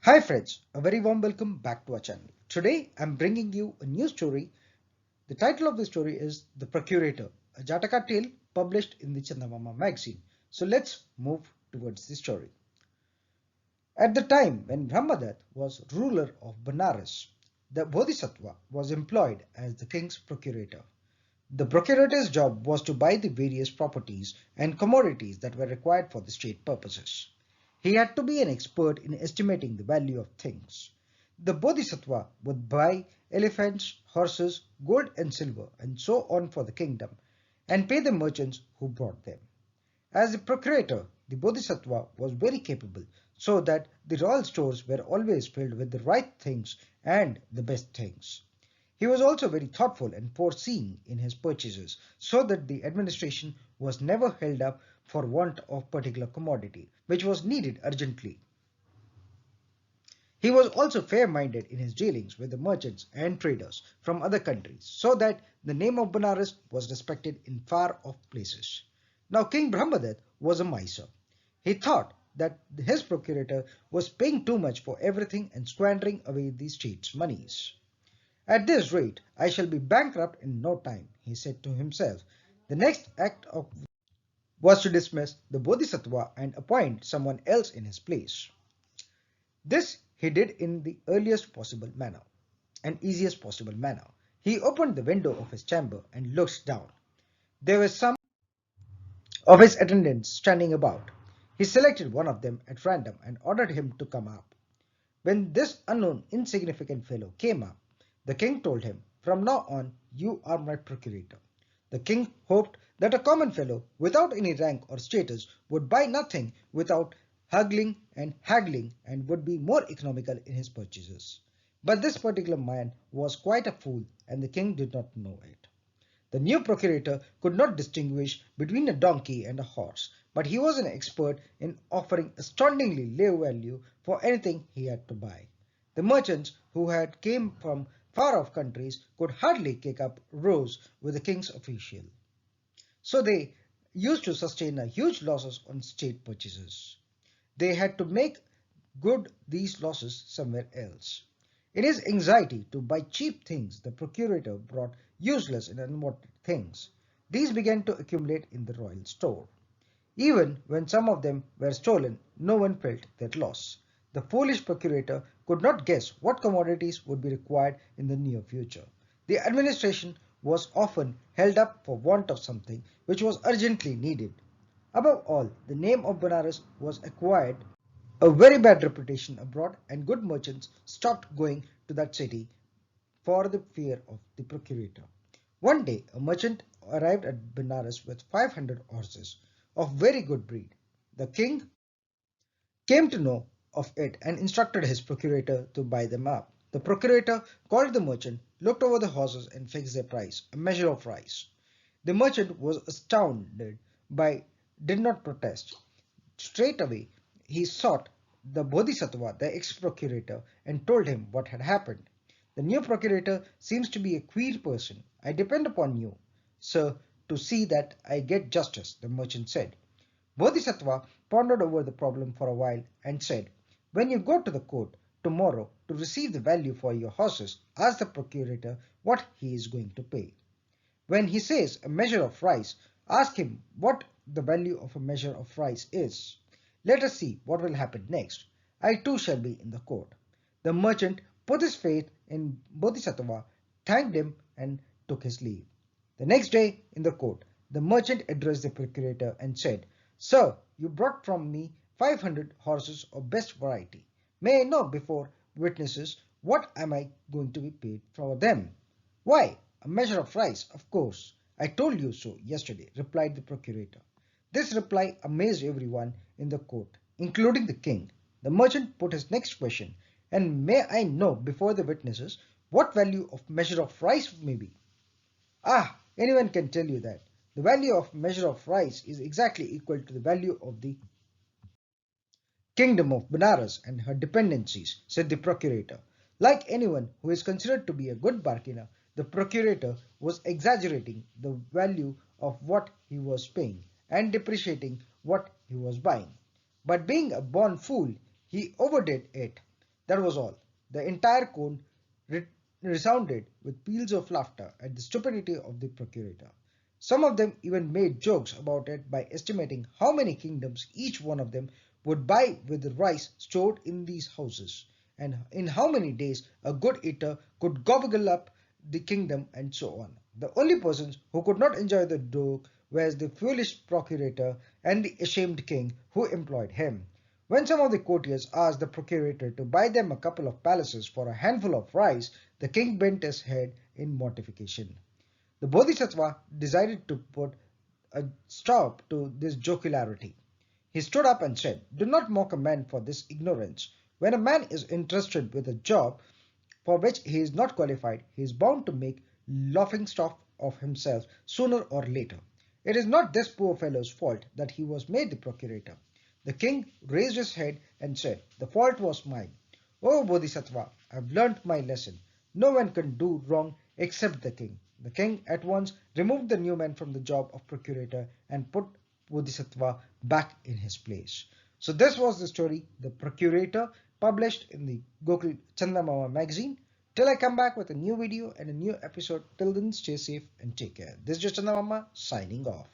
Hi friends, a very warm welcome back to our channel. Today I'm bringing you a new story. The title of the story is The Procurator, a Jataka tale published in the Chandamama magazine. So let's move towards the story. At the time when Brahmadatta was ruler of Banaras, the Bodhisattva was employed as the king's procurator. The procurator's job was to buy the various properties and commodities that were required for the state purposes. He had to be an expert in estimating the value of things. The Bodhisattva would buy elephants, horses, gold and silver, and so on for the kingdom, and pay the merchants who brought them. As the procurator, the Bodhisattva was very capable, so that the royal stores were always filled with the right things and the best things. He was also very thoughtful and foreseeing in his purchases, so that the administration was never held up for want of particular commodity, which was needed urgently. He was also fair-minded in his dealings with the merchants and traders from other countries, so that the name of Benares was respected in far-off places. Now King Brahmadatta was a miser. He thought that his procurator was paying too much for everything and squandering away the state's monies. At this rate, I shall be bankrupt in no time, he said to himself. The next act was to dismiss the Bodhisattva and appoint someone else in his place. This he did in the earliest possible manner and easiest possible manner. He opened the window of his chamber and looked down. There were some of his attendants standing about. He selected one of them at random and ordered him to come up. When this unknown insignificant fellow came up, the king told him, "From now on you are my procurator." The king hoped that a common fellow without any rank or status would buy nothing without haggling and would be more economical in his purchases. But this particular man was quite a fool and the king did not know it. The new procurator could not distinguish between a donkey and a horse, but he was an expert in offering astoundingly low value for anything he had to buy. The merchants who had came from far-off countries could hardly kick up rows with the king's official. So they used to sustain a huge losses on state purchases. They had to make good these losses somewhere else. In his anxiety to buy cheap things, the procurator brought useless and unwanted things. These began to accumulate in the royal store. Even when some of them were stolen, no one felt their loss. The foolish procurator could not guess what commodities would be required in the near future. The administration was often held up for want of something which was urgently needed. Above all, the name of Benares was acquired a very bad reputation abroad, and good merchants stopped going to that city for the fear of the procurator. One day, a merchant arrived at Benares with 500 horses of very good breed. The king came to know of it and instructed his procurator to buy them up. The procurator called the merchant, looked over the horses and fixed their price, a measure of rice. The merchant was astounded but did not protest. Straight away he sought the Bodhisattva, the ex-procurator, and told him what had happened. The new procurator seems to be a queer person. I depend upon you, sir, to see that I get justice, the merchant said. Bodhisattva pondered over the problem for a while and said, "When you go to the court tomorrow to receive the value for your horses, ask the procurator what he is going to pay. When he says a measure of rice, ask him what the value of a measure of rice is. Let us see what will happen next. I too shall be in the court." The merchant put his faith in Bodhisattva, thanked him, and took his leave. The next day in the court, the merchant addressed the procurator and said, "Sir, you brought from me 500 horses of best variety. May I know before witnesses what am I going to be paid for them?" "Why, a measure of rice, of course. I told you so yesterday," replied the procurator. This reply amazed everyone in the court, including the king. The merchant put his next question, "And may I know before the witnesses what value of measure of rice may be?" "Ah, anyone can tell you that. The value of measure of rice is exactly equal to the value of the kingdom of Benares and her dependencies," said the procurator. Like anyone who is considered to be a good bargainer, the procurator was exaggerating the value of what he was paying and depreciating what he was buying. But being a born fool, he overdid it. That was all. The entire court re- resounded with peals of laughter at the stupidity of the procurator. Some of them even made jokes about it by estimating how many kingdoms each one of them would buy with the rice stored in these houses, and in how many days a good eater could gobble up the kingdom, and so on. The only persons who could not enjoy the joke was the foolish procurator and the ashamed king who employed him. When some of the courtiers asked the procurator to buy them a couple of palaces for a handful of rice, the king bent his head in mortification. The Bodhisattva decided to put a stop to this jocularity. He stood up and said, "Do not mock a man for this ignorance. When a man is entrusted with a job for which he is not qualified, he is bound to make laughing stock of himself sooner or later. It is not this poor fellow's fault that he was made the procurator." The king raised his head and said, "The fault was mine. O Bodhisattva, I have learnt my lesson. No one can do wrong except the king." The king at once removed the new man from the job of procurator and put Bodhisattva back in his place. So this was the story, The Procurator, published in the Gokul Chandamama magazine. Till I come back with a new video and a new episode, till then stay safe and take care. This is just Chandamama signing off.